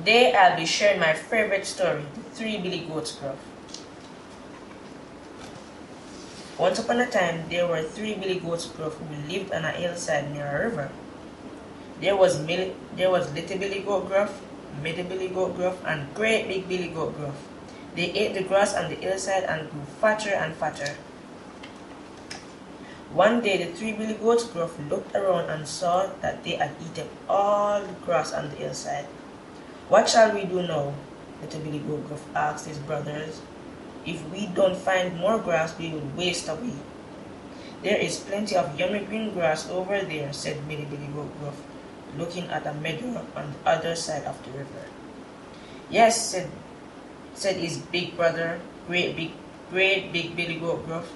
Today I'll be sharing my favorite story, the Three Billy Goats Gruff. Once upon a time, there were three Billy Goats Gruff who lived on a hillside near a river. There was Little Billy Goat Gruff, Middle Billy Goat Gruff, and Great Big Billy Goat Gruff. They ate the grass on the hillside and grew fatter and fatter. One day the three Billy Goats Gruff looked around and saw that they had eaten all the grass on the hillside. "What shall we do now?" Little Billy Goat Gruff asked his brothers. "If we don't find more grass, we will waste away." "There is plenty of yummy green grass over there," said Middle Billy Goat Gruff, looking at a meadow on the other side of the river. "Yes," said his big brother, Great Big Billy Goat Gruff.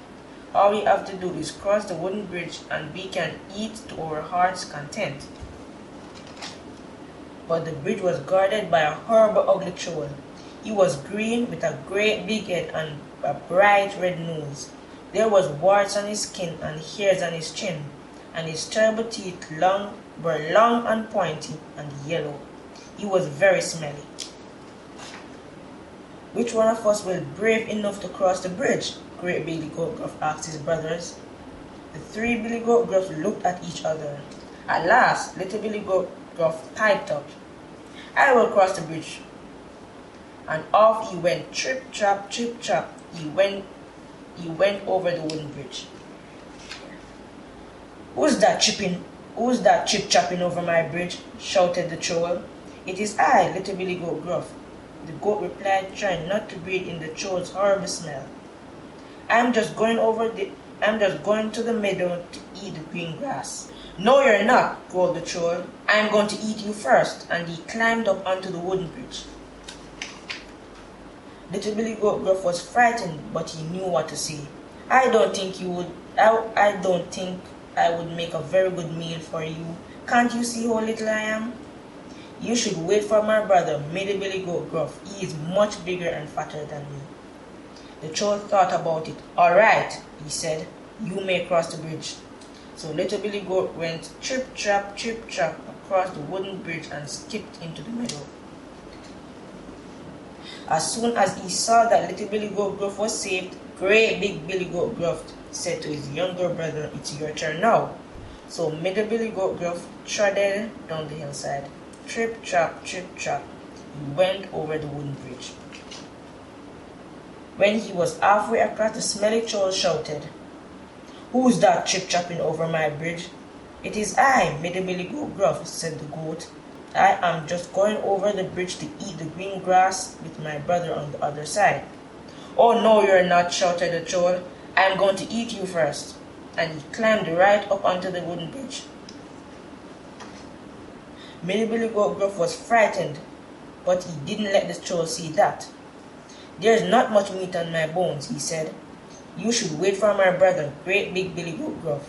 "All we have to do is cross the wooden bridge and we can eat to our heart's content." But the bridge was guarded by a horrible ugly troll. He was green with a great big head and a bright red nose. There was warts on his skin and hairs on his chin, and his terrible teeth were long and pointy and yellow. He was very smelly. "Which one of us will be brave enough to cross the bridge?" Great Billy Goat Gruff asked his brothers. The three Billy Goat Gruffs looked at each other. At last, Little Billy Goat Gruff piped up, "I will cross the bridge." And off he went, trip, trap, he went over the wooden bridge. Who's that chip-chopping over my bridge?" shouted the troll. "It is I, Little Billy Goat Gruff," the goat replied, trying not to breathe in the troll's horrible smell. I'm just going to the meadow to eat the green grass." "No, you're not," growled the troll. "I'm going to eat you first," and he climbed up onto the wooden bridge. Little Billy Goat Gruff was frightened, but he knew what to say. I don't think I would make a very good meal for you. Can't you see how little I am? You should wait for my brother, Middle Billy Goat Gruff. He is much bigger and fatter than me." The troll thought about it. "All right," he said, "you may cross the bridge." So Little Billy Goat went trip, trap, across the wooden bridge and skipped into the meadow. As soon as he saw that Little Billy Goat Gruff was saved, Great Big Billy Goat Gruff said to his younger brother, "It's your turn now." So Middle Billy Goat Gruff trotted down the hillside. Trip, trap, he went over the wooden bridge. When he was halfway across, the smelly troll shouted, "Who's that chip-chopping over my bridge?" "It is I, Middle Billy Goat Gruff," said the goat. "I am just going over the bridge to eat the green grass with my brother on the other side." "Oh, no, you're not," shouted the troll. "I'm going to eat you first." And he climbed right up onto the wooden bridge. Middle Billy Goat Gruff was frightened, but he didn't let the troll see that. "There's not much meat on my bones," he said. "You should wait for my brother, Great Big Billy Goat Gruff.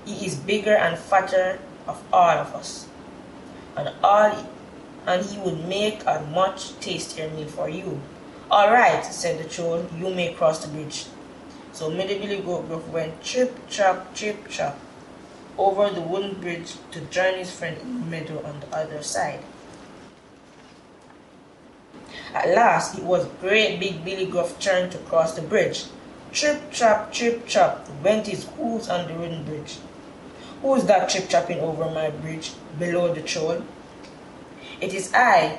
He is bigger and fatter of all of us, and he would make a much tastier meal for you." "All right," said the troll, "you may cross the bridge." So Middle Billy Goat Gruff went trip, trap, over the wooden bridge to join his friend in the meadow on the other side. At last, it was Great Big Billy Gruff's turn to cross the bridge. Trip, trap, went his hoofs on the wooden bridge. "Who's that chip-chopping over my bridge?" bellowed the troll. "It is I,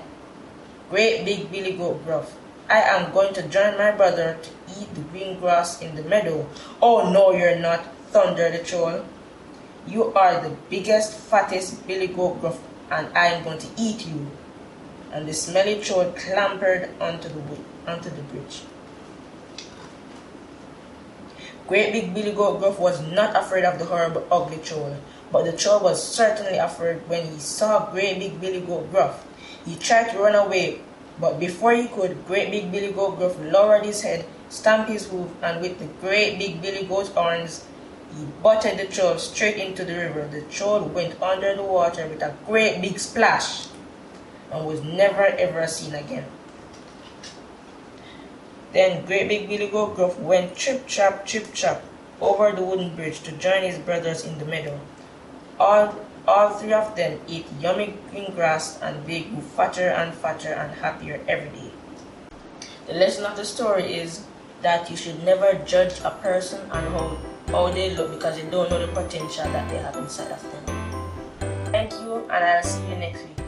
Great Big Billy Goat Gruff. I am going to join my brother to eat the green grass in the meadow." "Oh, no, you're not," thundered the troll. "You are the biggest, fattest Billy Goat Gruff, and I am going to eat you." And the smelly troll clambered onto the bridge. Great Big Billy Goat Gruff was not afraid of the horrible, ugly troll, but the troll was certainly afraid when he saw Great Big Billy Goat Gruff. He tried to run away, but before he could, Great Big Billy Goat Gruff lowered his head, stamped his hoof, and with the Great Big Billy Goat's horns, he butted the troll straight into the river. The troll went under the water with a great big splash and was never ever seen again. Then Great Big Billy Goat Gruff went trip, trap, over the wooden bridge to join his brothers in the meadow. All All three of them eat yummy green grass and they grew fatter and fatter and happier every day. The lesson of the story is that you should never judge a person on how they look because you don't know the potential that they have inside of them. Thank you, and I'll see you next week.